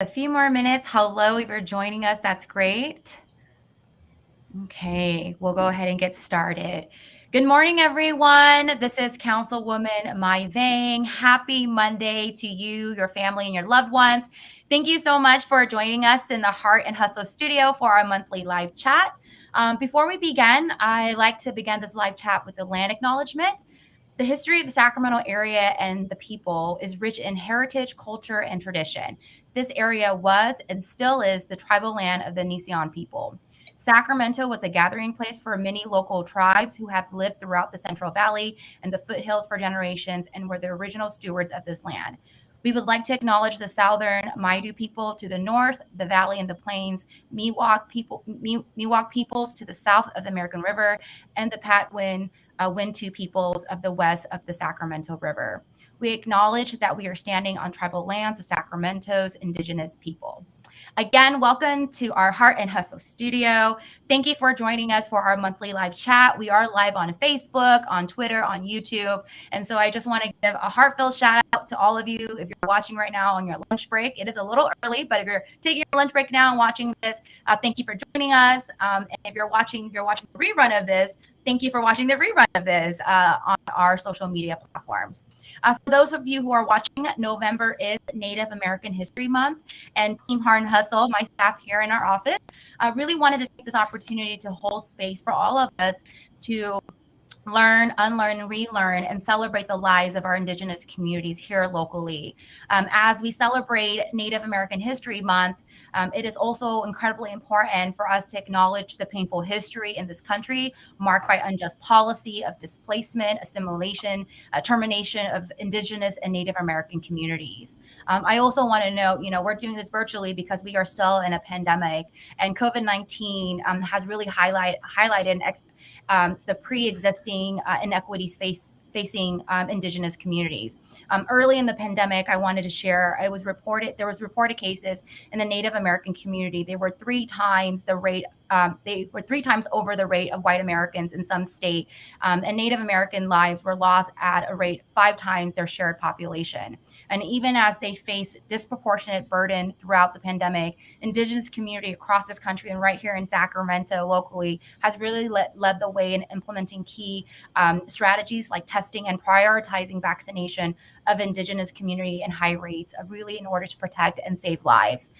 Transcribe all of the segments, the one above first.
a few more minutes. Hello, if you're joining us, that's great. Okay, we'll go ahead and get started. Good morning, everyone. This is Councilwoman Mai Vang. Happy Monday to you, your family, and your loved ones. Thank you so much for joining us in the Heart and Hustle studio for our monthly live chat. Before we begin, I like to begin this live chat with a land acknowledgement. The history of the Sacramento area and the people is rich in heritage, culture, and tradition. This area was and still is the tribal land of the Nisseon people. Sacramento was a gathering place for many local tribes who have lived throughout the Central Valley and the foothills for generations and were the original stewards of this land. We would like to acknowledge the Southern Maidu people to the north, the valley and the plains, Miwok peoples to the south of the American River, and the Patwin Wintu peoples of the west of the Sacramento River. We acknowledge that we are standing on tribal lands of Sacramento's indigenous people. Again, welcome to our Heart and Hustle studio. Thank you for joining us for our monthly live chat. We are live on Facebook, on Twitter, on YouTube. And so I just want to give a heartfelt shout out to all of you. If you're watching right now on your lunch break, it is a little early, but if you're taking your lunch break now and watching this, thank you for joining us. And if you're watching the rerun of this, thank you for watching the rerun of this on our social media platforms. For those of you who are watching, November is Native American History Month, and Team Heart and Hustle, my staff here in our office, really wanted to take this opportunity to hold space for all of us to learn, unlearn, relearn, and celebrate the lives of our Indigenous communities here locally. As we celebrate Native American History Month, it is also incredibly important for us to acknowledge the painful history in this country marked by unjust policy of displacement, assimilation, termination of Indigenous and Native American communities. I also want to note, we're doing this virtually because we are still in a pandemic, and COVID-19 has really highlighted the pre-existing inequities facing Indigenous communities. Early in the pandemic, I wanted to share. There was reported cases in the Native American community. They were three times the rate. They were three times over the rate of white Americans in some state, and Native American lives were lost at a rate 5 times their shared population. And even as they face disproportionate burden throughout the pandemic, Indigenous community across this country and right here in Sacramento locally has really led the way in implementing key strategies like testing and prioritizing vaccination of Indigenous community in high rates, really in order to protect and save lives.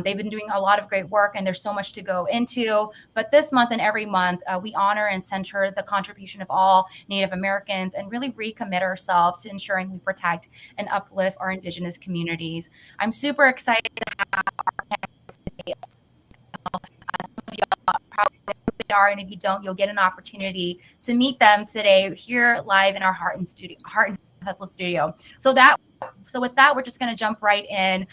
They've been doing a lot of great work, and there's so much to go into. But this month and every month, we honor and center the contribution of all Native Americans and really recommit ourselves to ensuring we protect and uplift our Indigenous communities. I'm super excited to have our panelists today. Some of y'all probably know who they are, and if you don't, you'll get an opportunity to meet them today here live in our Heart and Hustle studio. So with that, we're just going to jump right in.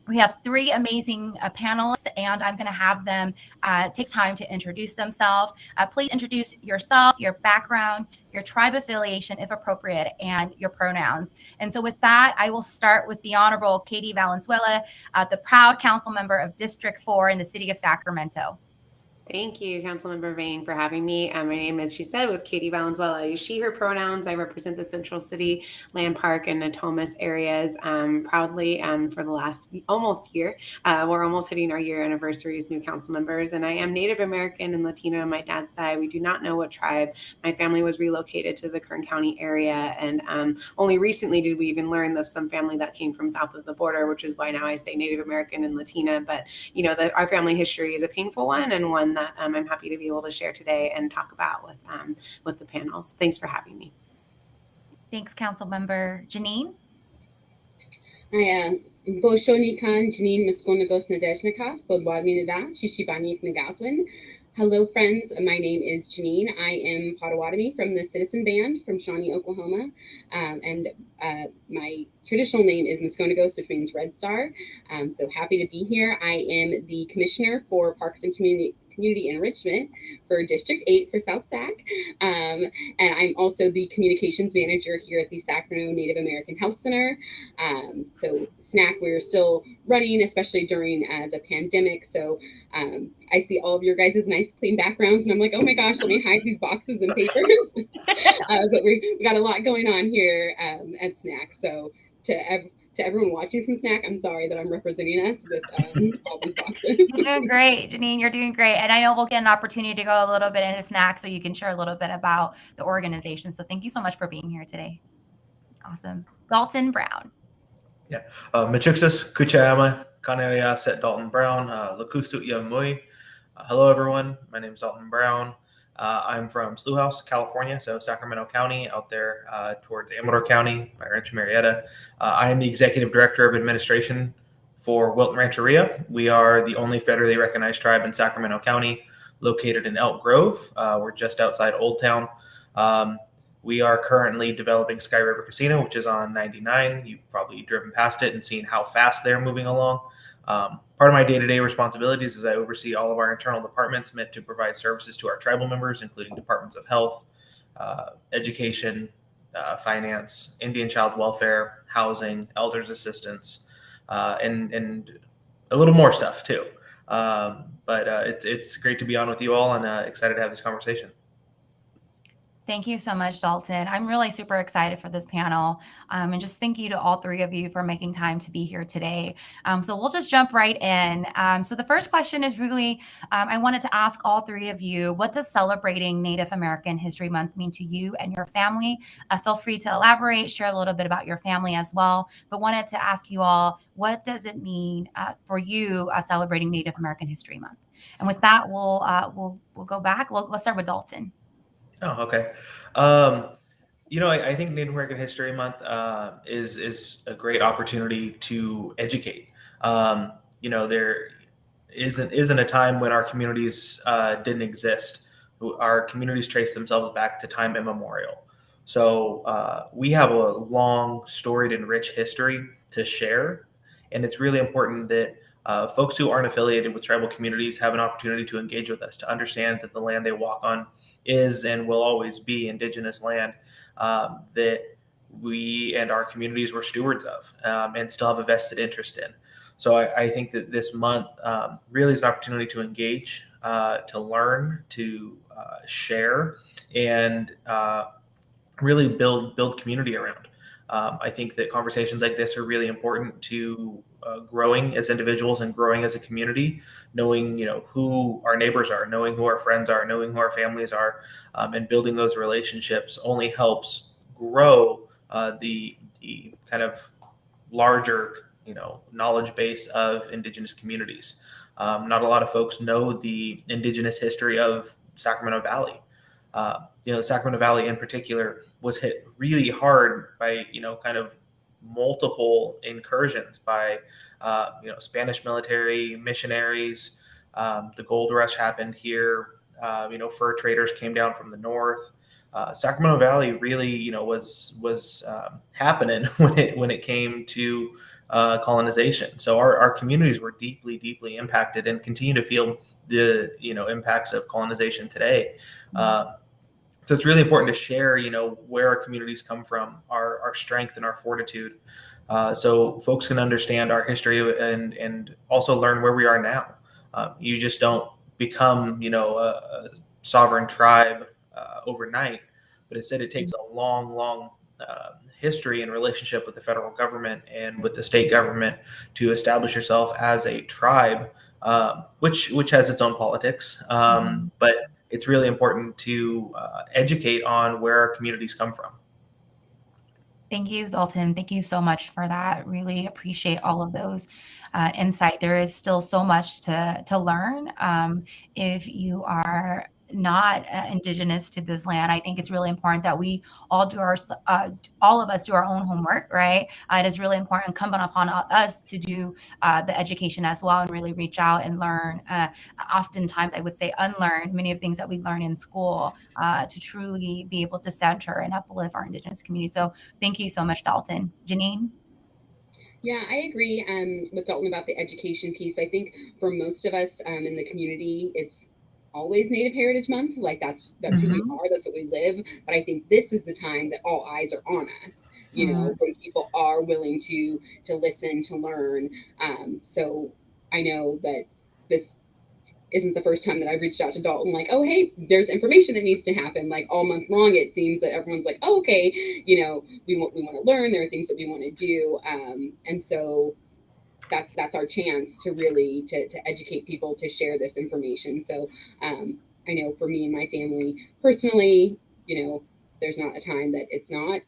We have 3 amazing panelists, and I'm going to have them take time to introduce themselves. Please introduce yourself, your background, your tribe affiliation, if appropriate, and your pronouns. And so with that, I will start with the Honorable Katie Valenzuela, the proud council member of District 4 in the city of Sacramento. Thank you, Councilmember Vang, for having me. My name, as she said, was Katie Valenzuela. I use she, her pronouns. I represent the Central City, Land Park, and Natomas areas proudly for the last almost year. We're almost hitting our year anniversary as new council members, and I am Native American and Latino on my dad's side. We do not know what tribe. My family was relocated to the Kern County area, and only recently did we even learn of some family that came from south of the border, which is why now I say Native American and Latina. But, our family history is a painful one, and one that I'm happy to be able to share today and talk about with the panels. Thanks for having me. Thanks, Council Member Janine. I am Boshoni Khan Janine Muskonagos Nadeshnikas, Bodwadmi Nada, Shishibani Nagaswin. Hello, friends. My name is Janine. I am Potawatomi from the Citizen Band from Shawnee, Oklahoma. And my traditional name is Muskonagos, which means Red Star. So happy to be here. I am the Commissioner for Parks and Community Enrichment for District 8 for South Sac. And I'm also the Communications Manager here at the Sacramento Native American Health Center. So SNAC, we're still running, especially during the pandemic. So I see all of your guys' nice clean backgrounds, and I'm like, oh my gosh, let me hide these boxes and papers. But we got a lot going on here at SNAC. So to to everyone watching from SNAC, I'm sorry that I'm representing us with all these boxes. You're doing great, Janine. You're doing great. And I know we'll get an opportunity to go a little bit into SNAC so you can share a little bit about the organization. So thank you so much for being here today. Awesome. Dalton Brown. Yeah. Machuxis, Kuchayama, Kanaya Set Dalton Brown, Lakustu Yamui. Hello, everyone. My name is Dalton Brown. I'm from Slough House, California, so Sacramento County, out there towards Amador County by Rancho Marietta. I am the Executive Director of Administration for Wilton Rancheria. We are the only federally recognized tribe in Sacramento County, located in Elk Grove. We're just outside Old Town. We are currently developing Sky River Casino, which is on 99. You've probably driven past it and seen how fast they're moving along. Part of my day-to-day responsibilities is I oversee all of our internal departments meant to provide services to our tribal members, including departments of health, education, finance, Indian child welfare, housing, elders assistance, and a little more stuff too. But it's great to be on with you all, and excited to have this conversation. Thank you so much, Dalton. I'm really super excited for this panel. And just thank you to all three of you for making time to be here today. So we'll just jump right in. So the first question is really, I wanted to ask all three of you, what does celebrating Native American History Month mean to you and your family? Feel free to elaborate, share a little bit about your family as well. But wanted to ask you all, what does it mean for you celebrating Native American History Month? And with that, we'll go back. Let's start with Dalton. Oh, okay. I think Native American History Month is a great opportunity to educate. There isn't a time when our communities didn't exist. Our communities trace themselves back to time immemorial. So we have a long, storied, and rich history to share, and it's really important that folks who aren't affiliated with tribal communities have an opportunity to engage with us, to understand that the land they walk on is and will always be Indigenous land that we and our communities were stewards of and still have a vested interest in. So I think that this month really is an opportunity to engage, to learn, to share, and really build community around. I think that conversations like this are really important to growing as individuals and growing as a community, knowing who our neighbors are, knowing who our friends are, knowing who our families are, and building those relationships only helps grow the kind of larger knowledge base of Indigenous communities. Not a lot of folks know the Indigenous history of Sacramento Valley. The Sacramento Valley in particular was hit really hard by kind of multiple incursions by Spanish military, missionaries. The gold rush happened here. Fur traders came down from the north. Sacramento Valley really was happening when it came to colonization. So our communities were deeply impacted and continue to feel the impacts of colonization today. So it's really important to share, where our communities come from, our strength and our fortitude, so folks can understand our history and also learn where we are now. You just don't become, a sovereign tribe overnight, but instead it takes a long history and relationship with the federal government and with the state government to establish yourself as a tribe, which has its own politics, but it's really important to educate on where our communities come from. Thank you, Dalton. Thank you so much for that. Really appreciate all of those insight. There is still so much to learn. If you are not Indigenous to this land, I think it's really important that we all do all of us do our own homework, right? It is really important, incumbent upon us to do the education as well and really reach out and learn. Oftentimes, I would say unlearn many of the things that we learn in school to truly be able to center and uplift our Indigenous community. So thank you so much, Dalton. Janine? Yeah, I agree with Dalton about the education piece. I think for most of us in the community, it's always Native Heritage Month. Like that's who we are, that's what we live. But I think this is the time that all eyes are on us, when people are willing to listen, to learn. So I know that this isn't the first time that I've reached out to Dalton, like, oh, hey, there's information that needs to happen. Like all month long, it seems that everyone's like, oh, okay, we want to learn. There are things that we want to do, and so that's our chance to really to educate people, to share this information. So I know for me and my family personally, there's not a time that it's not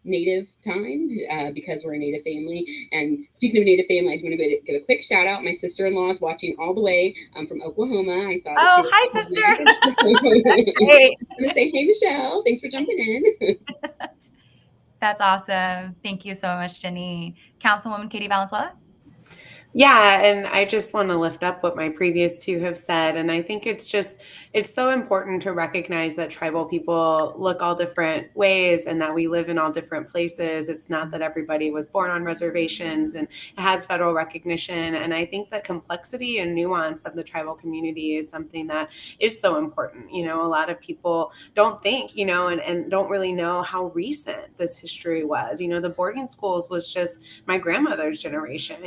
Native time because we're a Native family. And speaking of Native family, I just want to give a quick shout out. My sister-in-law is watching all the way from Oklahoma. I saw that. Oh, hi, sister. Hey. I'm going to say, hey, Michelle, thanks for jumping in. That's awesome. Thank you so much, Janine. Councilwoman Katie Valenzuela? Yeah, and I just want to lift up what my previous two have said. And I think it's so important to recognize that tribal people look all different ways and that we live in all different places. It's not that everybody was born on reservations, and it has federal recognition. And I think that complexity and nuance of the tribal community is something that is so important. A lot of people don't think, and don't really know how recent this history was. The boarding schools was just my grandmother's generation.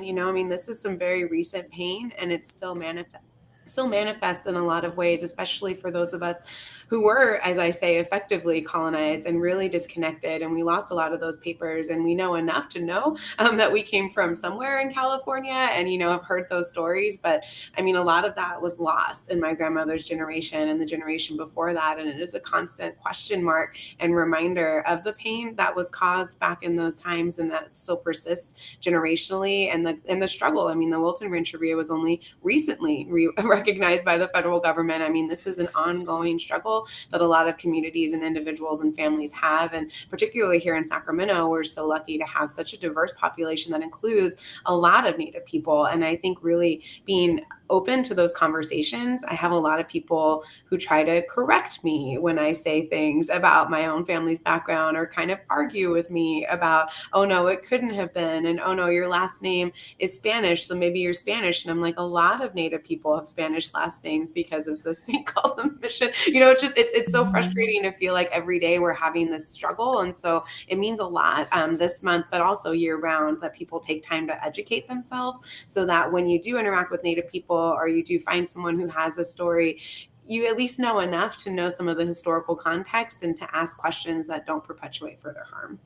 This is some very recent pain, and it's still manifests in a lot of ways, especially for those of us who were, as I say, effectively colonized and really disconnected. And we lost a lot of those papers, and we know enough to know that we came from somewhere in California, and, I've heard those stories. But a lot of that was lost in my grandmother's generation and the generation before that. And it is a constant question mark and reminder of the pain that was caused back in those times, and that still persists generationally. And the struggle. The Wilton Rancheria was only recently recognized by the federal government. This is an ongoing struggle that a lot of communities and individuals and families have. And particularly here in Sacramento, we're so lucky to have such a diverse population that includes a lot of Native people. And I think really being open to those conversations. I have a lot of people who try to correct me when I say things about my own family's background, or kind of argue with me about, oh no, it couldn't have been. And oh no, your last name is Spanish, so maybe you're Spanish. And I'm like, a lot of Native people have Spanish last names because of this thing called the mission. It's so frustrating to feel like every day we're having this struggle. And so it means a lot this month, but also year round, that people take time to educate themselves, so that when you do interact with Native people, or you do find someone who has a story, you at least know enough to know some of the historical context and to ask questions that don't perpetuate further harm.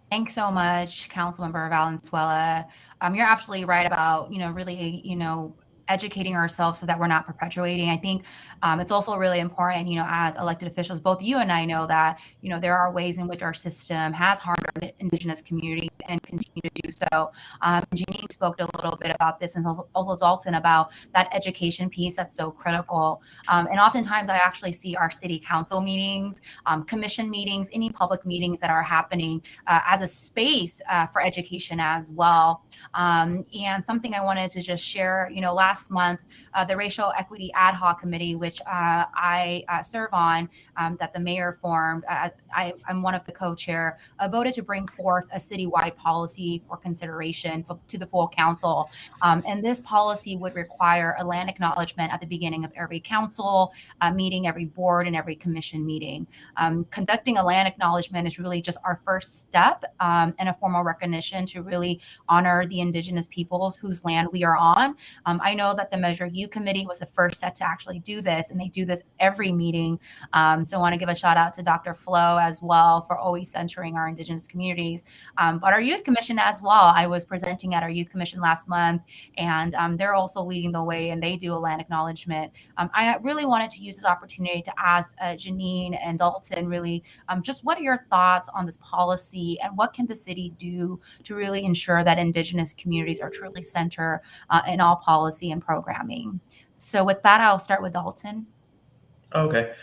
Thanks so much, Councilmember Valenzuela. You're absolutely right about, really, educating ourselves so that we're not perpetuating. I think it's also really important, as elected officials, both you and I know that, there are ways in which our system has harmed our Indigenous communities and continue to do so. Janine spoke a little bit about this, and also Dalton, about that education piece that's so critical. And oftentimes I actually see our city council meetings, commission meetings, any public meetings that are happening as a space for education as well. And something I wanted to just share, last month, the Racial Equity Ad Hoc Committee, which I serve on, that the mayor formed, I'm one of the co-chair, voted to bring forth a citywide policy for consideration to the full council. And this policy would require a land acknowledgement at the beginning of every council meeting, every board, and every commission meeting. Conducting a land acknowledgement is really just our first step in a formal recognition to really honor the Indigenous peoples whose land we are on. I know that the Measure U committee was the first set to actually do this, and they do this every meeting. So I want to give a shout out to Dr. Flo as well for always centering our Indigenous communities. But our youth commission as well, I was presenting at our youth commission last month, and they're also leading the way, and they do a land acknowledgement. I really wanted to use this opportunity to ask Janine and Dalton really just what are your thoughts on this policy, and what can the city do to really ensure that Indigenous communities are truly center in all policy and programming. So with that, I'll start with Dalton. Okay.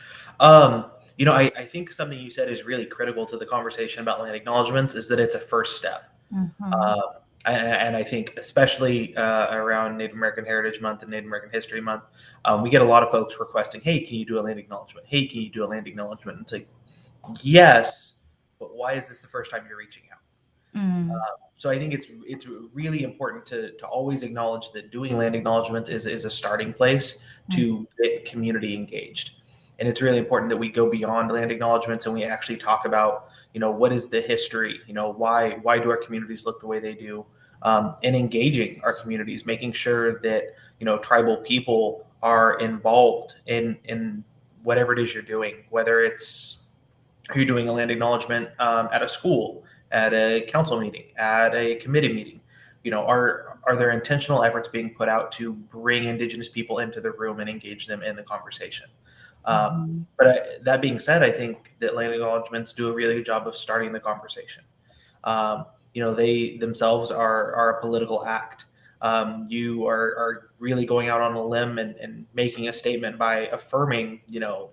I think something you said is really critical to the conversation about land acknowledgements, is that it's a first step. Mm-hmm. And I think especially around Native American Heritage Month and Native American History Month, we get a lot of folks requesting, hey, can you do a land acknowledgement? Hey, can you do a land acknowledgement? And it's like, yes, but why is this the first time you're reaching out? Mm. So I think it's really important to always acknowledge that doing land acknowledgements is a starting place to get community engaged. And it's really important that we go beyond land acknowledgements and we actually talk about, what is the history? Why do our communities look the way they do? and engaging our communities, making sure that, tribal people are involved in whatever it is you're doing, whether it's you're doing a land acknowledgement at a school, at a council meeting, at a committee meeting. Are there intentional efforts being put out to bring Indigenous people into the room and engage them in the conversation? But that being said, I think that land acknowledgements do a really good job of starting the conversation. They themselves are a political act. You are really going out on a limb and making a statement by affirming,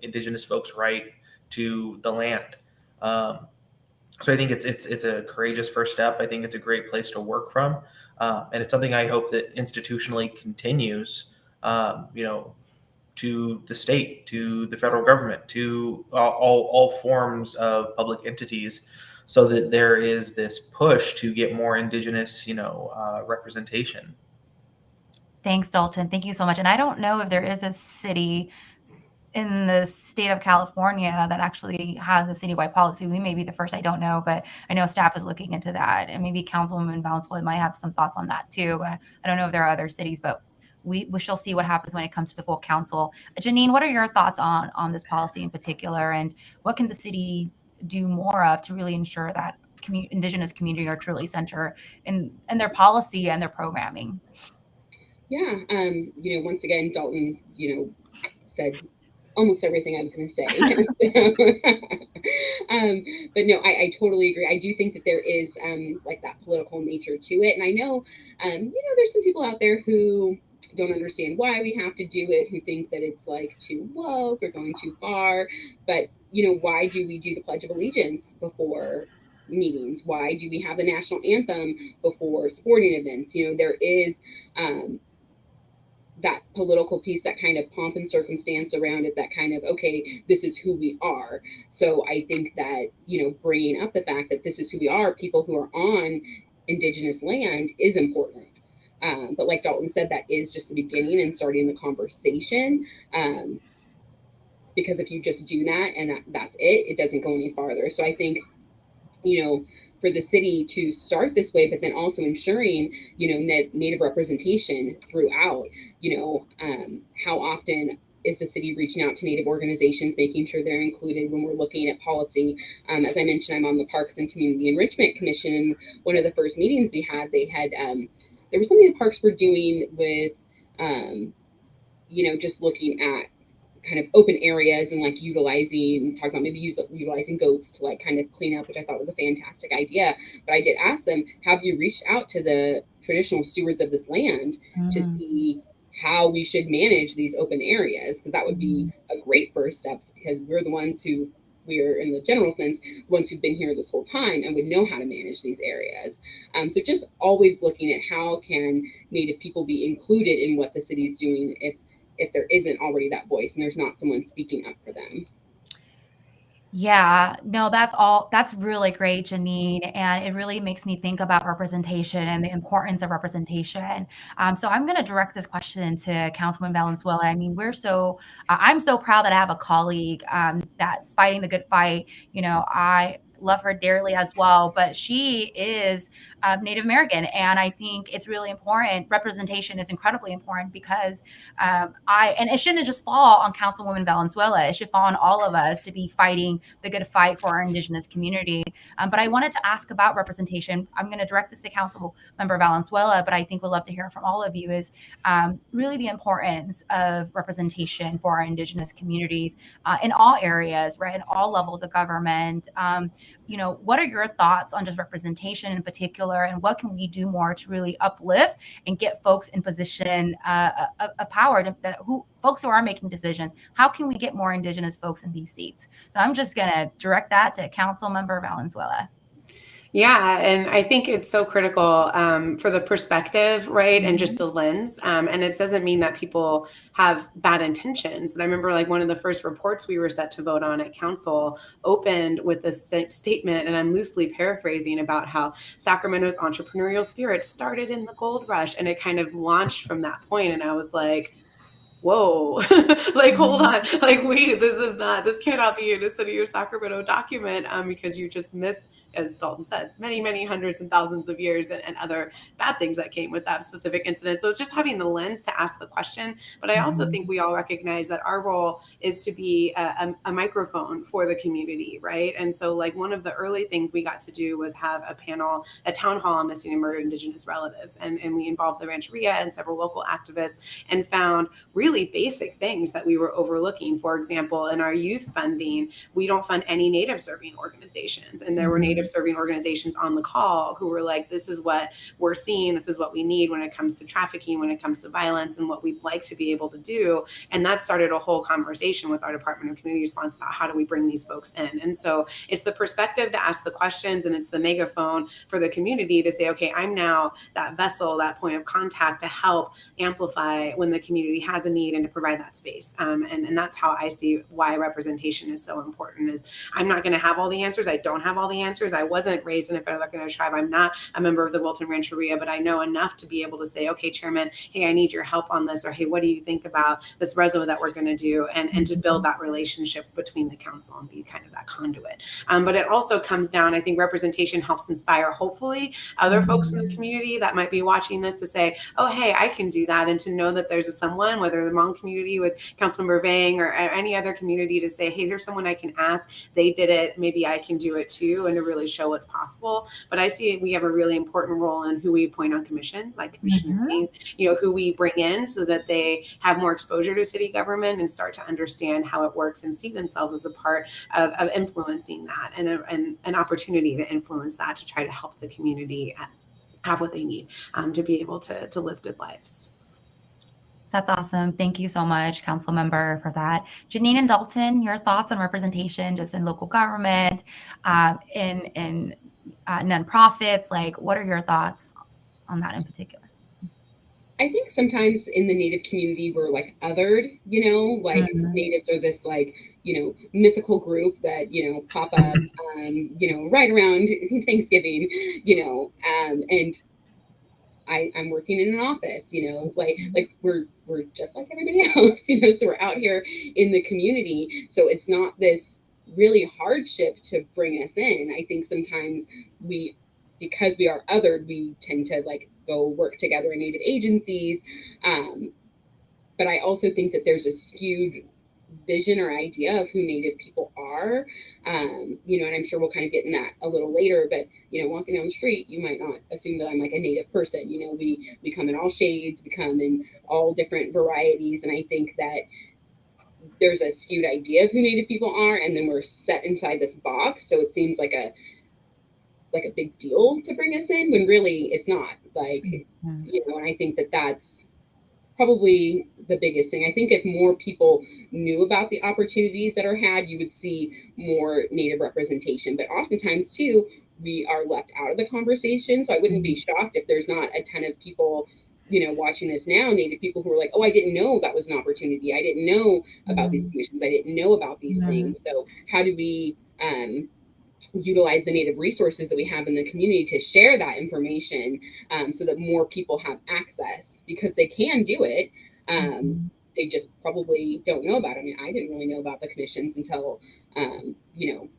Indigenous folks' right to the land. So I think it's a courageous first step. I think it's a great place to work from, and it's something I hope that institutionally continues. To the state, to the federal government, to all forms of public entities, so that there is this push to get more Indigenous, representation. Thanks, Dalton. Thank you so much. And I don't know if there is a city in the state of California that actually has a citywide policy. We may be the first, I don't know, but I know staff is looking into that. And maybe Councilwoman Valenzuela might have some thoughts on that too. I don't know if there are other cities, but we shall see what happens when it comes to the full council. Janine, what are your thoughts on this policy in particular, and what can the city do more of to really ensure that Indigenous community are truly center in their policy and their programming? Yeah, once again, Dalton, said almost everything I was going to say. But no, I totally agree. I do think that there is like that political nature to it. And I know, there's some people out there who don't understand why we have to do it, who think that it's like too woke or going too far. But, why do we do the Pledge of Allegiance before meetings? Why do we have the national anthem before sporting events? There is that political piece, that kind of pomp and circumstance around it, that kind of, okay, this is who we are. So I think that, bringing up the fact that this is who we are, people who are on Indigenous land, is important. But like Dalton said, that is just the beginning and starting the conversation. Because if you just do that and that's it doesn't go any farther. So I think, for the city to start this way, but then also ensuring, Native representation throughout, how often is the city reaching out to Native organizations, making sure they're included when we're looking at policy? As I mentioned, I'm on the Parks and Community Enrichment Commission, and one of the first meetings we had, they had, there was something the parks were doing with, just looking at kind of open areas and like utilizing goats to like kind of clean up, which I thought was a fantastic idea. But I did ask them, have you reached out to the traditional stewards of this land to see how we should manage these open areas? Because that would be a great first step, because we're in the general sense, the ones who've been here this whole time and would know how to manage these areas. So just always looking at how can Native people be included in what the city's doing if there isn't already that voice and there's not someone speaking up for them. Yeah, no, that's really great, Janine. And it really makes me think about representation and the importance of representation. So I'm going to direct this question to Councilwoman Valenzuela. I mean, I'm so proud that I have a colleague that's fighting the good fight. I love her dearly as well, but she is Native American. And I think it's really important. Representation is incredibly important because and it shouldn't just fall on Councilwoman Valenzuela. It should fall on all of us to be fighting the good fight for our Indigenous community. But I wanted to ask about representation. I'm going to direct this to Councilmember Valenzuela, but I think we'd love to hear from all of you is really the importance of representation for our Indigenous communities in all areas, right? In all levels of government. What are your thoughts on just representation in particular, and what can we do more to really uplift and get folks in position of power, folks who are making decisions? How can we get more Indigenous folks in these seats? So I'm just going to direct that to Councilmember Valenzuela. Yeah, and I think it's so critical for the perspective, right, and just the lens. And it doesn't mean that people have bad intentions. But I remember like one of the first reports we were set to vote on at council opened with this statement, and I'm loosely paraphrasing, about how Sacramento's entrepreneurial spirit started in the gold rush, and it kind of launched from that point. And I was like, whoa, like, hold on, like, wait, this cannot be in a City of Sacramento document because you just as Dalton said, many, many hundreds and thousands of years, and other bad things that came with that specific incident. So it's just having the lens to ask the question. But I also think we all recognize that our role is to be a microphone for the community, right? And so like one of the early things we got to do was have a town hall on missing and murdered Indigenous relatives. And we involved the Rancheria and several local activists and found really basic things that we were overlooking. For example, in our youth funding, we don't fund any Native serving organizations. And there were Native serving organizations on the call who were like, this is what we're seeing, this is what we need when it comes to trafficking, when it comes to violence, and what we'd like to be able to do. And that started a whole conversation with our Department of Community Response about how do we bring these folks in. And so it's the perspective to ask the questions, and it's the megaphone for the community to say, okay, I'm now that vessel, that point of contact to help amplify when the community has a need and to provide that space. And that's how I see why representation is so important. Is I'm not going to have all the answers. I don't have all the answers. I wasn't raised in a Federal Recognized Tribe. I'm not a member of the Wilton Rancheria, but I know enough to be able to say, okay, Chairman, hey, I need your help on this, or hey, what do you think about this reso that we're going to do, and to build that relationship between the council and be kind of that conduit. But it also comes down, I think representation helps inspire, hopefully, other folks in the community that might be watching this to say, oh, hey, I can do that, and to know that there's someone, whether the Hmong community with Councilmember Vang or any other community, to say, hey, there's someone I can ask. They did it. Maybe I can do it too, and to really show what's possible. But I see we have a really important role in who we appoint on commissions, like Commissioner Haynes, who we bring in so that they have more exposure to city government and start to understand how it works and see themselves as a part of influencing that, and an opportunity to influence that, to try to help the community have what they need to be able to live good lives. That's awesome. Thank you so much, Council Member, for that. Janine and Dalton, your thoughts on representation just in local government, in nonprofits, like what are your thoughts on that in particular? I think sometimes in the Native community, we're like othered, like Natives are this like, mythical group that, pop up, right around Thanksgiving, and I'm working in an office, like we're just like everybody else, so we're out here in the community. So it's not this really hardship to bring us in. I think sometimes because we are othered, we tend to like go work together in Native agencies. But I also think that there's a skewed vision or idea of who Native people are, and I'm sure we'll kind of get in that a little later, but, walking down the street, you might not assume that I'm like a Native person. We come in all shades, we come in all different varieties. And I think that there's a skewed idea of who Native people are, and then we're set inside this box. So it seems like a big deal to bring us in, when really it's not. Like, and I think that that's probably the biggest thing. I think if more people knew about the opportunities that are had, you would see more Native representation. But oftentimes too, we are left out of the conversation. So I wouldn't be shocked if there's not a ton of people, watching this now, Native people who are like, oh, I didn't know that was an opportunity. I didn't know about these commissions. I didn't know about these things. So how do we utilize the Native resources that we have in the community to share that information, so that more people have access, because they can do it. They just probably don't know about it. I mean, I didn't really know about the commissions until,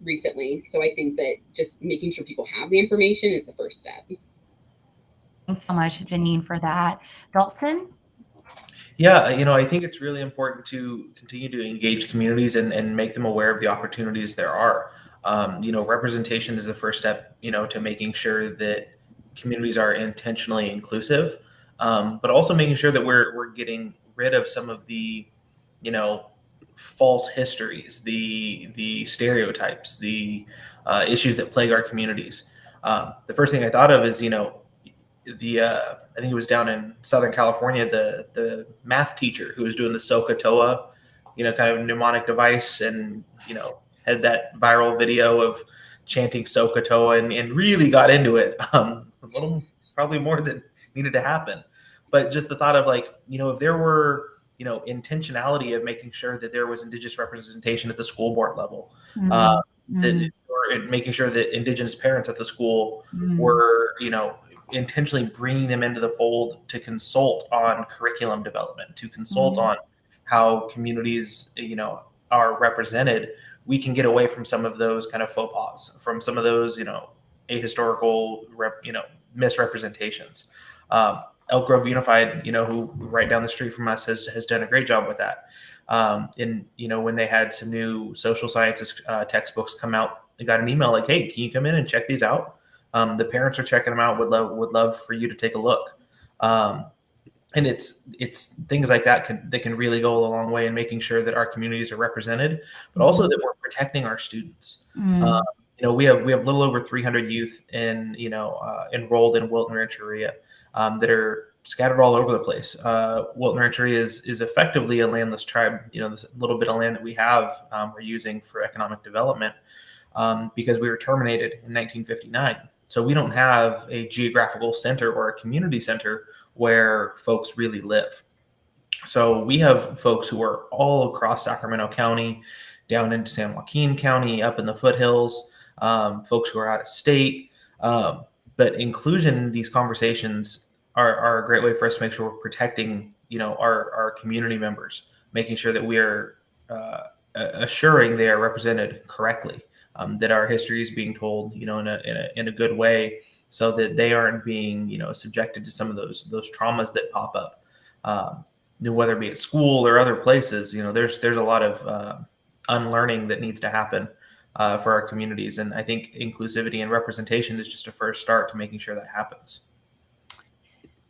recently. So I think that just making sure people have the information is the first step. Thanks so much, Janine, for that. Dalton? Yeah, I think it's really important to continue to engage communities and make them aware of the opportunities there are. Representation is the first step, to making sure that communities are intentionally inclusive, but also making sure that we're getting rid of some of the, false histories, the stereotypes, the issues that plague our communities. The first thing I thought of is, I think it was down in Southern California, the math teacher who was doing the SOHCAHTOA, kind of mnemonic device, and, had that viral video of chanting SOHCAHTOA and really got into it, a little, probably more than needed to happen. But just the thought of like, if there were, intentionality of making sure that there was Indigenous representation at the school board level, or making sure that Indigenous parents at the school were, intentionally bringing them into the fold to consult on curriculum development, to consult on how communities, are represented, we can get away from some of those kind of faux pas, from some of those, ahistorical misrepresentations. Elk Grove Unified, who right down the street from us has done a great job with that. When they had some new social sciences textbooks come out, they got an email like, "Hey, can you come in and check these out?" The parents are checking them out. Would love for you to take a look. And it's things like that can really go a long way in making sure that our communities are represented, but also that we're protecting our students. We have a little over 300 youth enrolled in Wilton Rancheria that are scattered all over the place. Wilton Rancheria is effectively a landless tribe. This little bit of land that we have, we're using for economic development because we were terminated in 1959. So we don't have a geographical center or a community center where folks really live. So we have folks who are all across Sacramento County, down into San Joaquin County, up in the foothills, folks who are out of state. But inclusion in these conversations are a great way for us to make sure we're protecting, our community members, making sure that we are assuring they are represented correctly, that our history is being told, in a good way, so that they aren't being, subjected to some of those traumas that pop up, whether it be at school or other places. There's a lot of unlearning that needs to happen for our communities, and I think inclusivity and representation is just a first start to making sure that happens.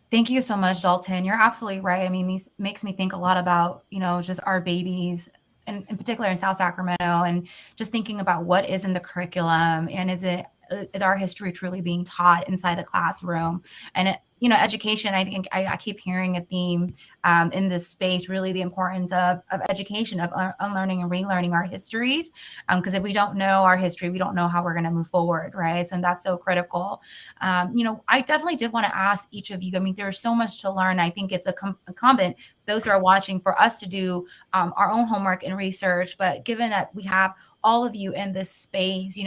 Thank you so much, Dalton. You're absolutely right. I mean, makes me think a lot about, just our babies, and in particular in South Sacramento, and just thinking about what is in the curriculum, and is our history truly being taught inside the classroom? And education, I think I keep hearing a theme in this space, really the importance of education, of unlearning and relearning our histories. Because if we don't know our history, we don't know how we're going to move forward, right? And that's so critical. I definitely did want to ask each of you, I mean, there's so much to learn. I think it's incumbent, those who are watching, for us to do our own homework and research. But given that we have all of you in this space,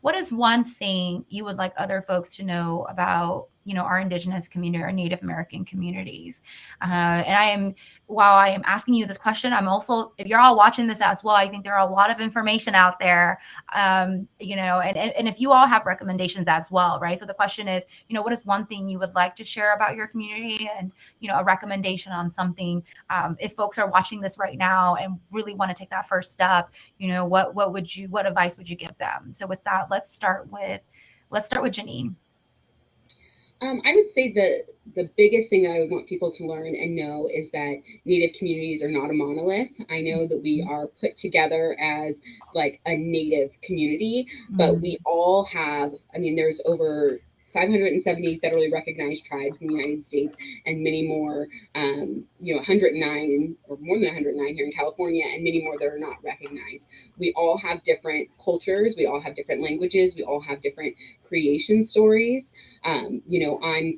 what is one thing you would like other folks to know about, our Indigenous community, our Native American communities? While I am asking you this question, I'm also, if you're all watching this as well, I think there are a lot of information out there, and if you all have recommendations as well, right? So the question is, what is one thing you would like to share about your community, and, a recommendation on something, if folks are watching this right now and really want to take that first step, what advice would you give them? So with that, let's start with Janine. I would say the biggest thing that I would want people to learn and know is that Native communities are not a monolith. I know that we are put together as like a Native community, but we all have, there's over 570 federally recognized tribes in the United States, and many more, 109 or more than 109 here in California, and many more that are not recognized. We all have different cultures. We all have different languages. We all have different creation stories. I'm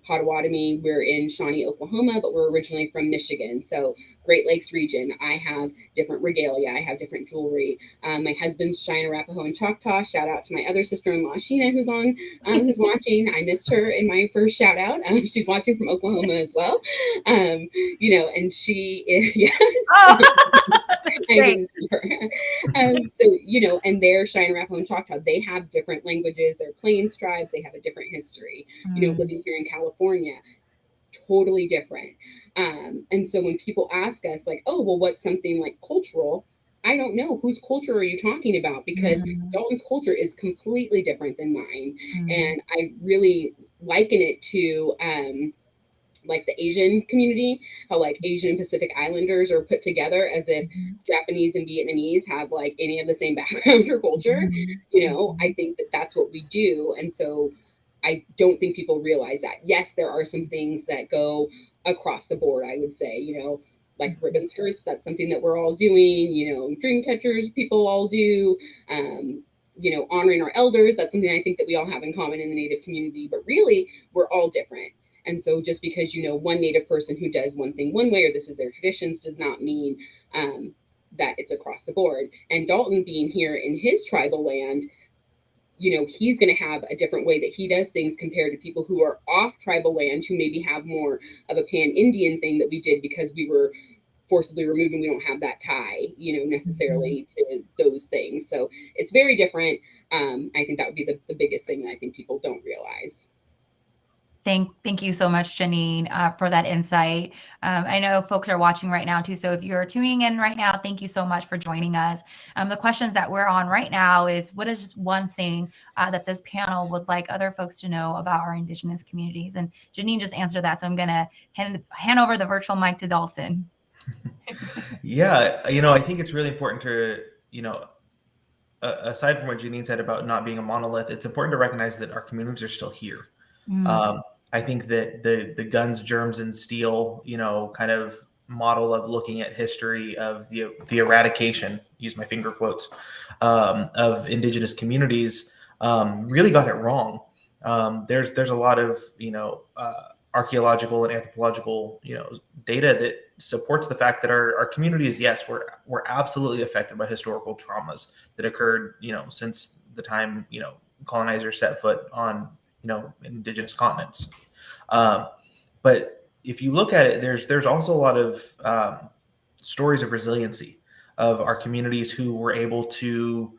Potawatomi. We're in Shawnee, Oklahoma, but we're originally from Michigan. So Great Lakes region. I have different regalia. I have different jewelry. My husband's Cheyenne, Arapaho, and Choctaw. Shout out to my other sister-in-law, Sheena, who's watching. I missed her in my first shout out. She's watching from Oklahoma as well. And she is, yeah. Oh, I didn't see her. And they're Cheyenne, Arapaho, and Choctaw. They have different languages. They're Plains tribes. They have a different history. Living here in California, totally different. And so when people ask us like, oh, well, what's something like cultural? I don't know. Whose culture are you talking about? Because Dalton's culture is completely different than mine. And I really liken it to like the Asian community, how like Asian and Pacific Islanders are put together as if Japanese and Vietnamese have like any of the same background or culture. I think that that's what we do. And so I don't think people realize that. Yes, there are some things that go across the board, I would say, like ribbon skirts, that's something that we're all doing, dream catchers, people all do, honoring our elders, that's something I think that we all have in common in the Native community, but really we're all different. And so just because one Native person who does one thing one way, or this is their traditions, does not mean that it's across the board. And Dalton being here in his tribal land, he's going to have a different way that he does things compared to people who are off tribal land, who maybe have more of a pan-Indian thing that we did because we were forcibly removed and we don't have that tie, necessarily to those things. So it's very different. I think that would be the biggest thing that I think people don't realize. Thank you so much, Janine, for that insight. I know folks are watching right now too. So if you're tuning in right now, thank you so much for joining us. The questions that we're on right now is, what is just one thing that this panel would like other folks to know about our Indigenous communities? And Janine just answered that. So I'm going to hand over the virtual mic to Dalton. Yeah, I think it's really important to, aside from what Janine said about not being a monolith, it's important to recognize that our communities are still here. I think that the guns, germs, and steel, kind of model of looking at history of the eradication, use my finger quotes, of Indigenous communities, really got it wrong. There's a lot of archaeological and anthropological data that supports the fact that our communities, yes, we're absolutely affected by historical traumas that occurred since the time colonizers set foot on Indigenous continents. But if you look at it, there's also a lot of stories of resiliency of our communities who were able to,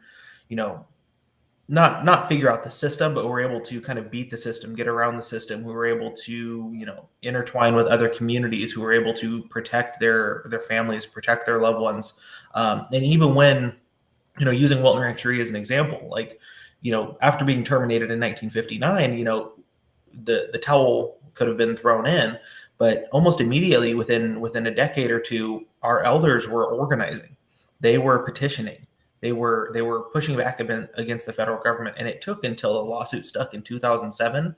not figure out the system, but were able to kind of beat the system, get around the system. We were able to, intertwine with other communities who were able to protect their families, protect their loved ones. And even when, using Wilton Rancheria as an example, like, after being terminated in 1959, the towel could have been thrown in, but almost immediately within a decade or two, our elders were organizing. They were petitioning. They were pushing back against the federal government, and it took until a lawsuit stuck in 2007,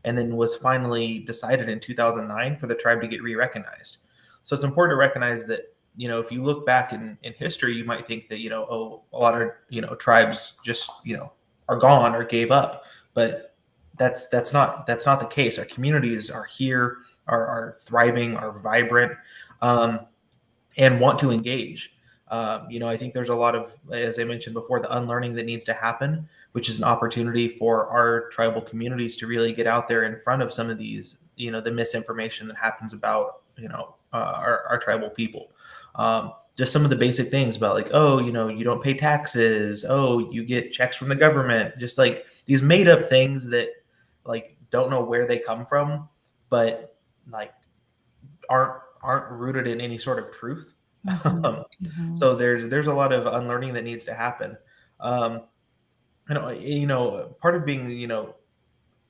and then was finally decided in 2009 for the tribe to get re-recognized. So it's important to recognize that if you look back in history, you might think that a lot of tribes just are gone or gave up, but that's not the case. Our communities are here, are thriving, are vibrant, and want to engage. I think there's a lot of, as I mentioned before, the unlearning that needs to happen, which is an opportunity for our tribal communities to really get out there in front of some of these, the misinformation that happens about, our tribal people. Just some of the basic things about like, oh, you don't pay taxes. Oh, you get checks from the government. Just like these made up things that like don't know where they come from, but like aren't rooted in any sort of truth. So there's a lot of unlearning that needs to happen. Part of being,